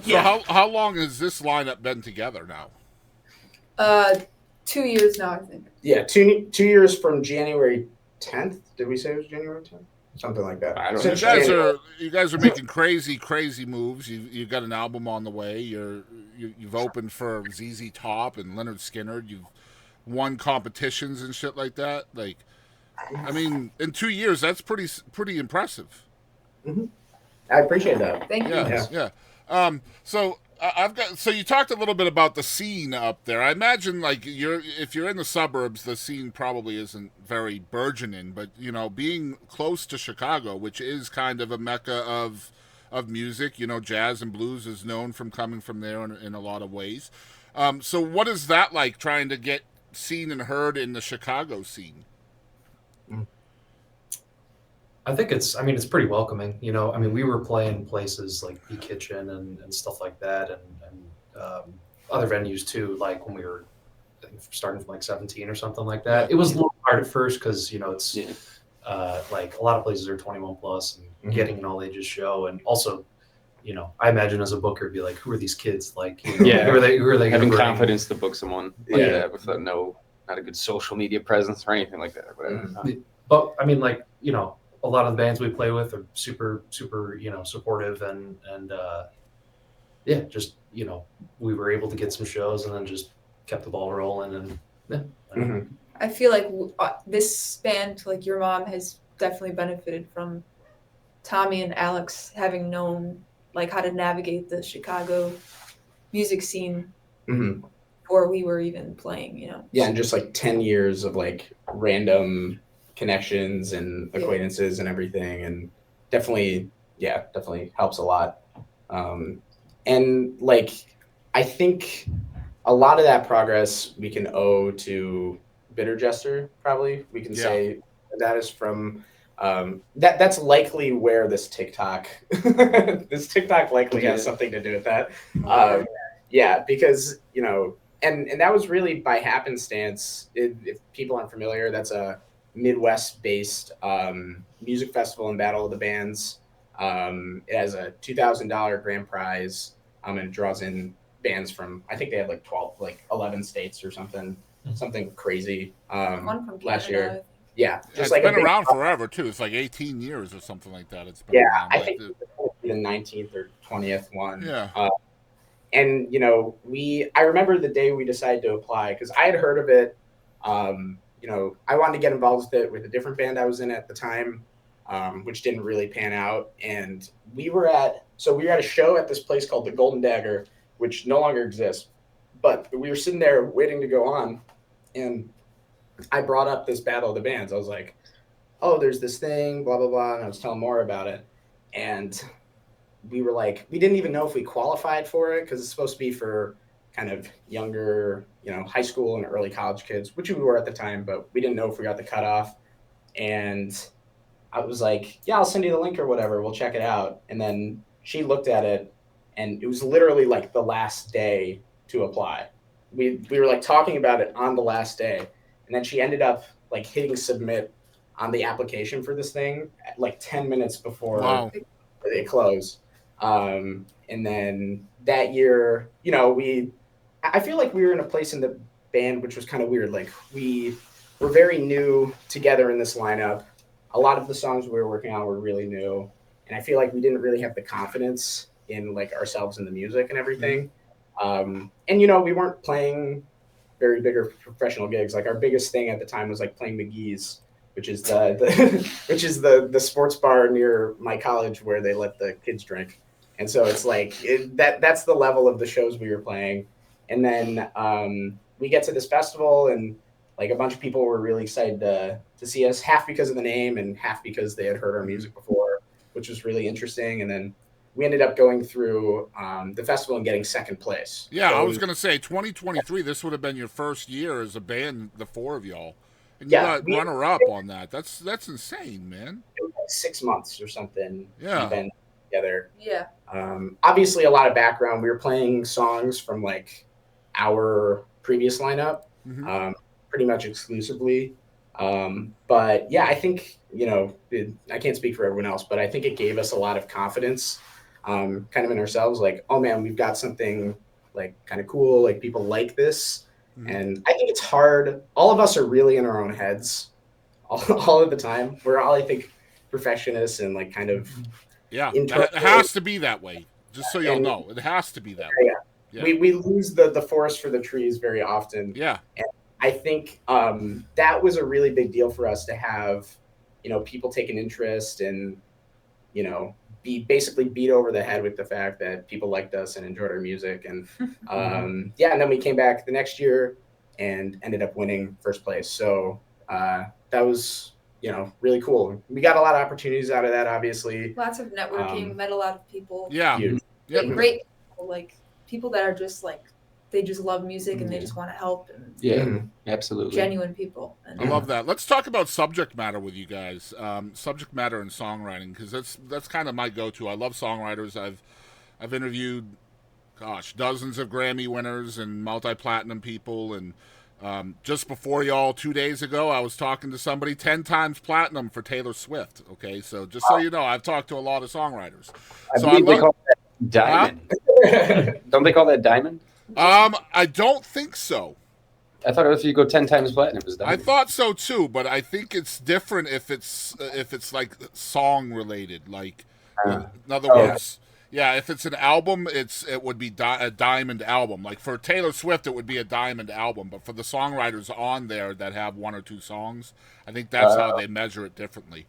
So how long has this lineup been together now? Uh, 2 years now, I think. Yeah, two years from January 10th. Did we say it was January 10th? Something like that. I don't So know. Since January. you guys are making crazy moves. You got an album on the way. You've opened for ZZ Top and Leonard Skinner. You've won competitions and shit like that. Like, I mean, in 2 years, that's pretty impressive. Mhm. I appreciate that. Thank you. Yeah, Yeah. yeah. So I've got. So you talked a little bit about the scene up there. I imagine like if you're in the suburbs, the scene probably isn't very burgeoning. But you know, being close to Chicago, which is kind of a mecca of music, you know, jazz and blues is known from coming from there in a lot of ways. So what is that like trying to get seen and heard in the Chicago scene? I think I mean, it's pretty welcoming. You know, I mean, we were playing places like B Kitchen and stuff like that, and other venues too. Like when we were, I think, starting from like 17 or something like that. It was a little hard at first because you know it's like a lot of places are 21 plus and getting an all ages show, and also, you know, I imagine as a booker, be like, who are these kids? Like, you know, Yeah. who are they? Who are they? Having gonna bring? confidence to book someone like Yeah. that without not a good social media presence or anything like that or whatever. But I mean, like, you know, a lot of the bands we play with are super, you know, supportive and yeah, just, you know, we were able to get some shows and then just kept the ball rolling and yeah. Mhm. I feel like this band, like your mom, has definitely benefited from Tommy and Alex having known like how to navigate the Chicago music scene Mhm. before we were even playing. You know. Yeah, and just like 10 years of like random connections and acquaintances and everything, and definitely helps a lot. And like I think a lot of that progress we can owe to Bitter Jester. Probably we can say that is from that's likely where this TikTok likely has something to do with that. Yeah, because you know, and that was really by happenstance. If people aren't familiar, that's a Midwest-based music festival and battle of the bands. It has a $2,000 grand prize, and it draws in bands from, I think they had like 12, like 11 states or something crazy. One from Last Canada. year, yeah, It's like been around forever too. It's like 18 years or something like that. It's been around. I think the 19th or 20th one. Yeah. And you know, I remember the day we decided to apply because I had heard of it. You know, I wanted to get involved with it with a different band I was in at the time, which didn't really pan out. And we were at a show at this place called the Golden Dagger, which no longer exists. But we were sitting there waiting to go on, and I brought up this battle of the bands. I was like, "Oh, there's this thing, blah blah blah," and I was telling more about it, and we were like, we didn't even know if we qualified for it because it's supposed to be for kind of younger, you know, high school and early college kids, which we were at the time, but we didn't know if we got the cutoff. And I was like, yeah, I'll send you the link or whatever. We'll check it out. And then she looked at it, and it was literally like the last day to apply. We were like talking about it on the last day, and then she ended up like hitting submit on the application for this thing at like 10 minutes before they close. And then that year, you know, I feel like we were in a place in the band which was kind of weird. Like we were very new together in this lineup. A lot of the songs we were working on were really new, and I feel like we didn't really have the confidence in like ourselves and the music and everything. And you know, we weren't playing very big or professional gigs. Like our biggest thing at the time was like playing McGee's, which is the sports bar near my college where they let the kids drink. And so it's like that's the level of the shows we were playing. And then we get to this festival, and like a bunch of people were really excited to see us, half because of the name and half because they had heard our music before, which was really interesting. And then we ended up going through the festival and getting second place. Yeah, so I was going to say 2023, this would have been your first year as a band, the four of y'all. And you got runner-up on that. That's insane, man. It was like 6 months or something. Yeah. We've been together. Yeah. Obviously, a lot of background. We were playing songs from like our previous lineup, pretty much exclusively. But yeah, I think, you know, I can't speak for everyone else, but I think it gave us a lot of confidence kind of in ourselves, like, oh man, we've got something like kind of cool, like people like this. And I think it's hard. All of us are really in our own heads all of the time. We're all, I think, perfectionists and like kind of Yeah, internal. it has to be that way. Just so y'all And know, it has to be that way. Yeah. we lose the forest for the trees very often. Yeah. And I think that was a really big deal for us to have, people take an interest and, be basically beat over the head with the fact that people liked us and enjoyed our music. And and then we came back the next year and ended up winning first place. So that was, really cool. We got a lot of opportunities out of that, obviously. Lots of networking, met a lot of people. Yeah. Like, great people, like people that are just like, they just love music and they just want to help. And absolutely. Genuine people. And, I love that. Let's talk about subject matter with you guys. Subject matter and songwriting, because that's kind of my go-to. I love songwriters. I've interviewed, dozens of Grammy winners and multi-platinum people, and just before y'all 2 days ago, I was talking to somebody 10 times platinum for Taylor Swift. Okay, so just so you know, I've talked to a lot of songwriters. I believe they call that diamond. Don't they call that diamond? I don't think so. I thought if you go 10 times platinum, it was diamond. I thought so too, but I think it's different if it's like song related. Like, in other words, if it's an album, it would be a diamond album. Like for Taylor Swift, it would be a diamond album. But for the songwriters on there that have one or two songs, I think that's how they measure it differently.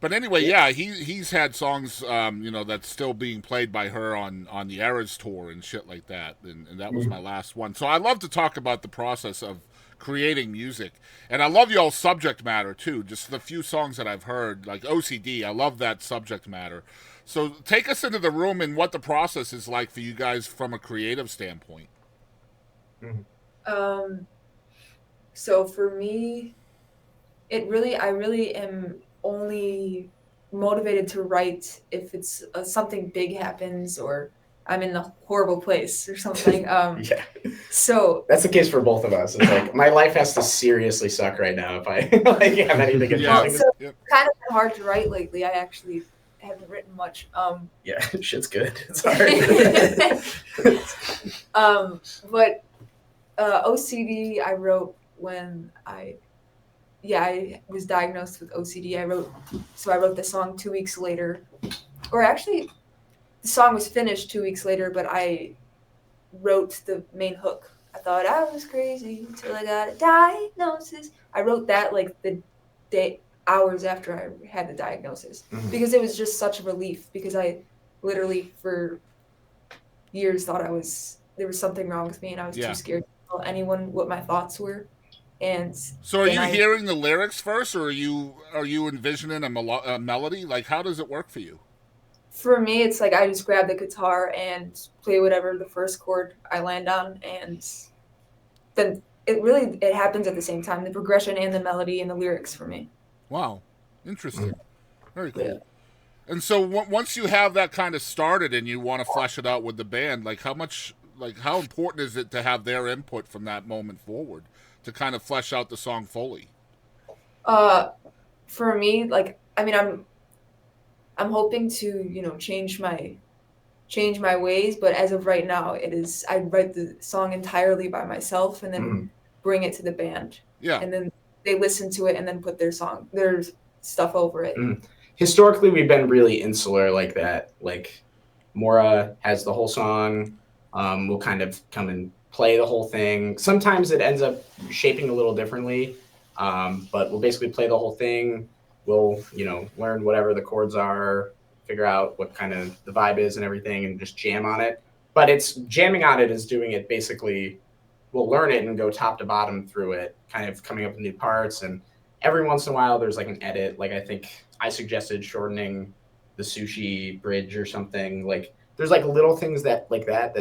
But anyway, he's had songs, that's still being played by her on the Eras tour and shit like that, and that was my last one. So I love to talk about the process of creating music, and I love y'all's subject matter too. Just the few songs that I've heard, like OCD, I love that subject matter. So take us into the room and what the process is like for you guys from a creative standpoint. So for me, I really am only motivated to write if it's something big happens or I'm in a horrible place or something. So that's the case for both of us. It's like my life has to seriously suck right now if I have anything interesting. So kind of been hard to write lately. I actually haven't written much. Shit's good. It's hard. But OCD I wrote when I was diagnosed with OCD. I wrote the song 2 weeks later, or actually the song was finished 2 weeks later, but I wrote the main hook. I thought I was crazy until I got a diagnosis. I wrote that like the hours after I had the diagnosis, because it was just such a relief, because I literally for years thought there was something wrong with me and I was too scared to tell anyone what my thoughts were. And so, are you hearing the lyrics first, or are you envisioning a melody? Like, how does it work for you? For me, it's like I just grab the guitar and play whatever the first chord I land on, and then it happens at the same time, the progression and the melody and the lyrics for me. Wow, interesting, very cool. Yeah. And so, once you have that kind of started and you want to flesh it out with the band, how important is it to have their input from that moment forward to kind of flesh out the song fully? For me, I'm hoping to, change my ways, but as of right now, I write the song entirely by myself and then bring it to the band. Yeah. And then they listen to it and then put their stuff over it. Historically, we've been really insular like that. Like Maura has the whole song. We'll kind of come and play the whole thing. Sometimes it ends up shaping a little differently, but we'll basically play the whole thing. We'll, learn whatever the chords are, figure out what kind of the vibe is and everything, and just jam on it. But it's jamming on it is doing it basically, we'll learn it and go top to bottom through it, kind of coming up with new parts. And every once in a while, there's like an edit. Like I think I suggested shortening the sushi bridge or something. Like there's like little things that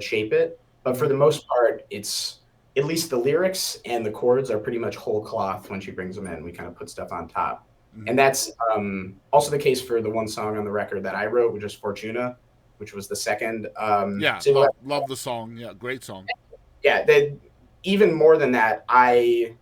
shape it. But for the most part, it's at least the lyrics and the chords are pretty much whole cloth when she brings them in. We kind of put stuff on top. And that's also the case for the one song on the record that I wrote, which is Fortuna, which was the second. Love the song. Yeah, great song. Yeah, even more than that, I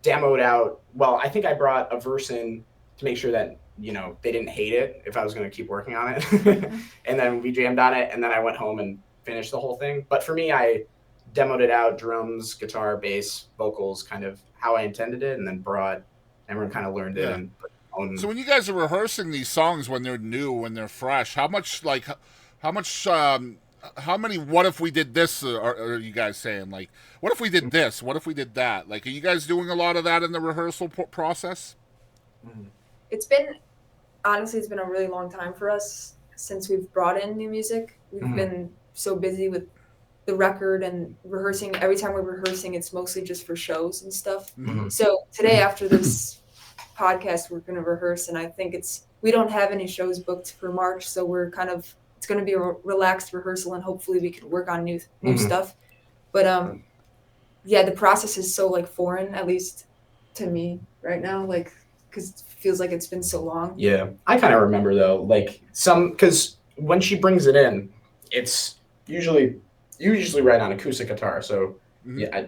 demoed out. Well, I think I brought a verse in to make sure that you know, they didn't hate it if I was going to keep working on it. And then we jammed on it, and then I went home and finished the whole thing. But for me, I demoed it out, drums, guitar, bass, vocals, kind of how I intended it, and then brought everyone kind of learned it Yeah. and put their own. So when you guys are rehearsing these songs when they're new, when they're fresh, how much, how many what if we did this are you guys saying? Like, what if we did this? What if we did that? Like, are you guys doing a lot of that in the rehearsal process? It's been honestly, it's been a really long time for us since we've brought in new music. We've been so busy with the record and rehearsing. Every time we're rehearsing, it's mostly just for shows and stuff. So today, after this podcast, we're going to rehearse, and I think we don't have any shows booked for March, so we're kind of, it's going to be a relaxed rehearsal, and hopefully we can work on new stuff. But yeah, the process is so like foreign, at least to me right now, like because it feels like it's been so long. Yeah, I kind of remember though, like because when she brings it in, it's you usually write on acoustic guitar, so yeah,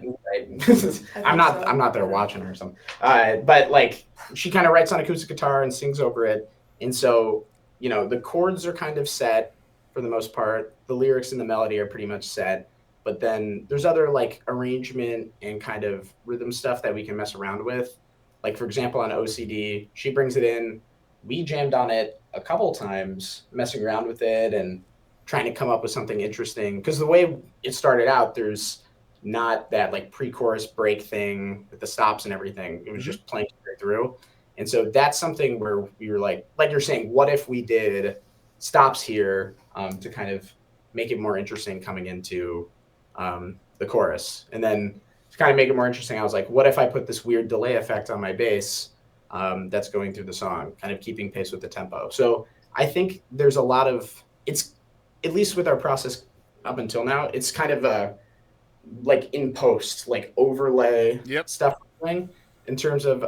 I'm not there watching her or something. But like she kind of writes on acoustic guitar and sings over it, and so you know the chords are kind of set for the most part. The lyrics and the melody are pretty much set, but then there's other like arrangement and kind of rhythm stuff that we can mess around with. Like for example, on OCD, she brings it in. We jammed on it a couple times, messing around with it and trying to come up with something interesting. Because the way it started out, there's not that like pre-chorus break thing with the stops and everything. It was just playing straight through. And so that's something where we were like you're saying, what if we did stops here to kind of make it more interesting coming into the chorus? And then to kind of make it more interesting, I was like, what if I put this weird delay effect on my bass that's going through the song, kind of keeping pace with the tempo? So I think there's a lot of, it's at least with our process up until now, it's kind of a like in post, like overlay stuff in terms of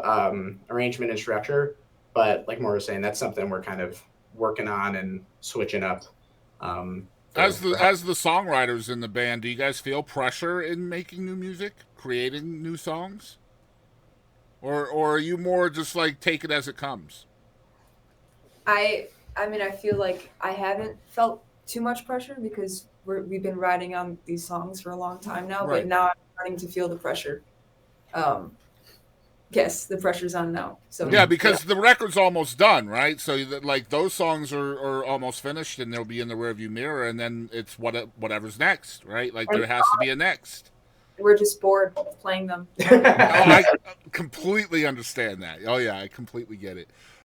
arrangement and structure. But like Maura was saying, that's something we're kind of working on and switching up. As the songwriters in the band, do you guys feel pressure in making new music, creating new songs, or are you more just like take it as it comes? I mean, I feel like I haven't felt too much pressure because we've been writing on these songs for a long time now. Right. But now I'm starting to feel the pressure. Yes, the pressure's on now. So yeah, because the record's almost done, right? So like those songs are almost finished, and they'll be in the rearview mirror, and then it's whatever's next, right? Like there has to be a next. We're just bored playing them. I completely understand that. Oh yeah, I completely get it.